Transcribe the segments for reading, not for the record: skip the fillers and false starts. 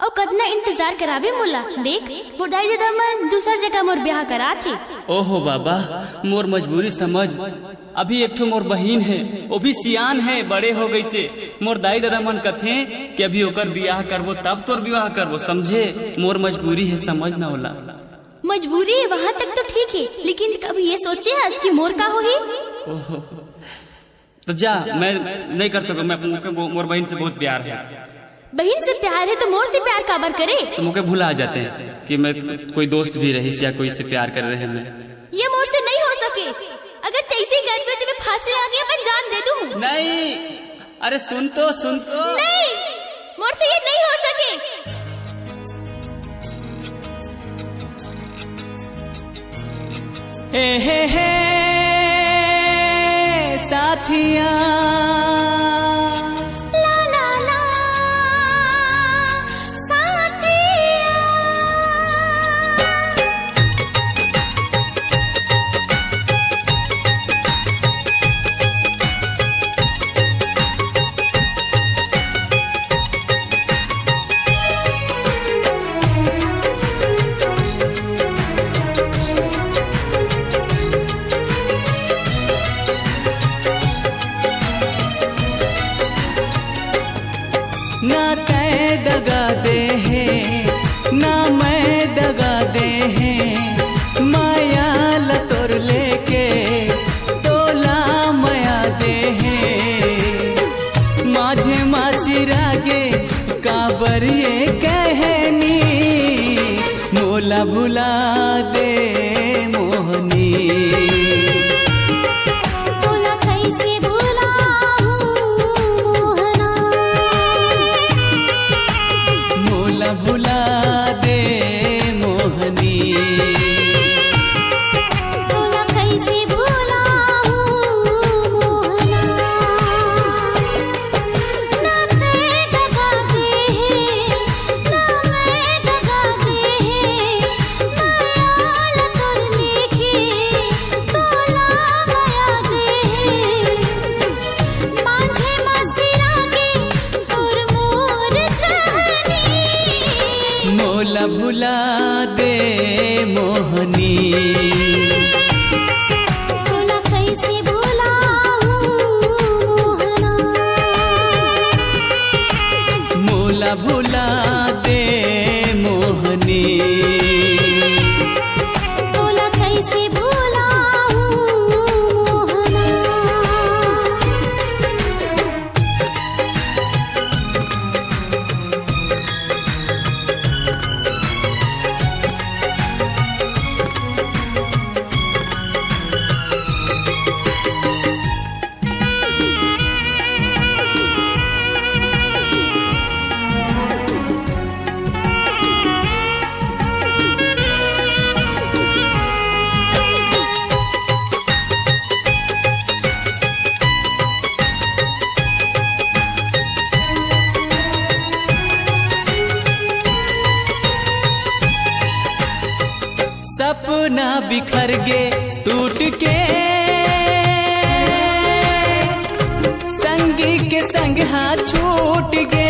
और कतना इंतजार करावे मोला। देख मोर दाई दादा मन दूसर जगह मोर ब्याह करा थे। ओहो बाबा, मोर मजबूरी समझ। अभी एक ठो मोर बहिन है, वो भी सियान है, बड़े हो गई से। मोर दाई दादा मन कथे कि अभी ओकर ब्याह करबो तब तोर ब्याह करबो, समझे। मोर मजबूरी है, समझ ना होला। मजबूरी है वहाँ तक तो ठीक है, लेकिन कभी ये सोचे हस कि मोर का होही। ओहो, तो जा, मैं नहीं कर सकूं। मैं मोर बहन से बहुत प्यार है। बहन से प्यार है तो मोर से प्यार काबर करे। तो मुझे भुला जाते हैं कि मैं कोई दोस्त भी रही या कोई से प्यार कर रहे हैं। मैं ये मोर से नहीं हो सके। अगर तैसे कर पे तो मैं फांसी लगा के अपन जान दे दूं। नहीं, अरे सुन तो नहीं, मोर से ये नहीं हो सके। हे साथिया ना तय दगा दे है ना मैं दगा दे है, माया लतोर लेके तोला माया दे है। माझे मासिरागे काबर ये कहनी, मोला भुला दे मोहनी। भुला दे मोहनी, तोला कैसे भुलाऊं मोहना। ना ते दगा दे है ना मैं दगा दे है, माया लतोर लेके तोला माया दे है। माझे मस्तिरा के तोर मोर कहनी, मोला भुला दे मोहनी। तोला कैसे भुलाऊं मोहना। मोला भुला दे मोहनी। तोला कैसे भुलाऊं मोहना। सपना बिखर गे टूट के, संगी के संग हाथ छूट गे।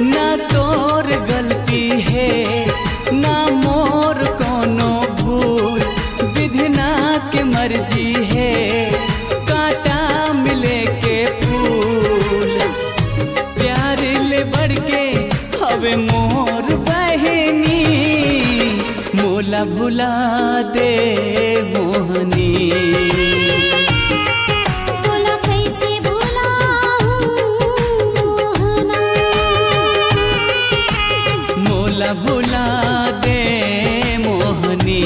ना तोर गलती है ना मोर कोनो भूल, विधिना के मर्जी है कांटा मिले के फूल। प्यार ले बढ़ के हवे मोर बहनी, मोला भुला दे मोहनी। तोला कैसे भुलाऊं मोहना। मोला भुला दे मोहनी।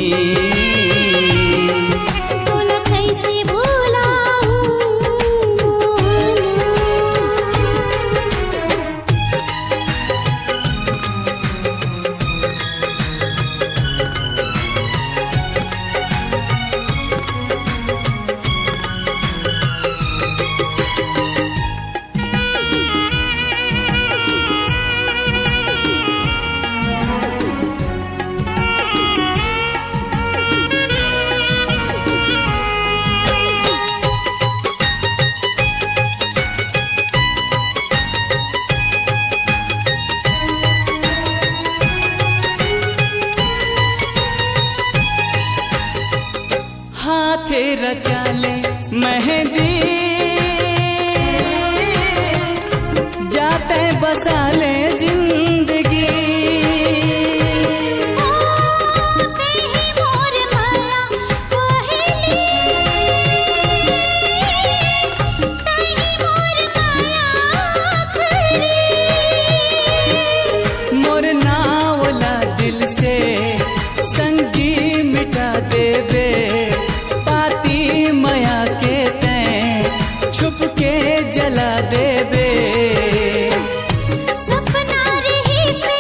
तोला कैसे भुलाऊं मोहना। रचा ले मेहंदी जाते बसा ले जिंदगी मोर नावला दिल से संगी मिटा देबे पाती माया के तैं छुप के जला देबे सपना रही से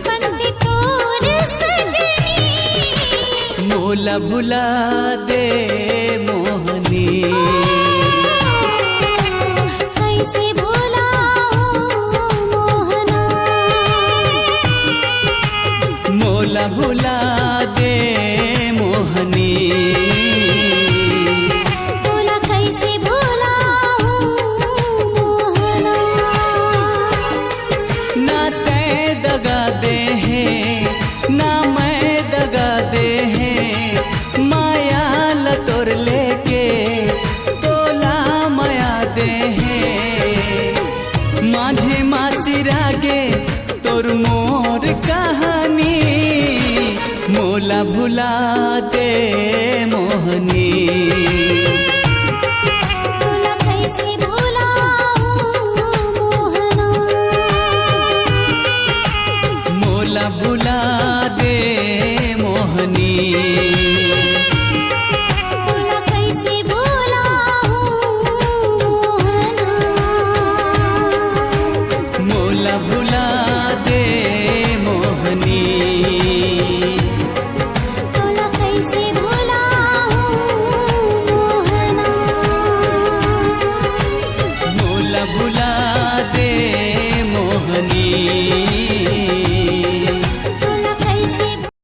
बंदी तोर सजनी मोला भुला दे मोहनी कैसे भुलाऊं मोहना मोला भुला दे मोहनी तोला कैसे भुलाऊं मोहना ना तै दगा दे है ना मैं दगा दे है माया लतोर लेके तोला माया दे है माझे मासिरागे तोर मोर कहानी मोला भुला दे मोहनी तोला कैसे भुलाऊं मोहना मोला भुला दे मोहनी तोला कैसे भुलाऊं मोहना मोला भुला दे मोहनी।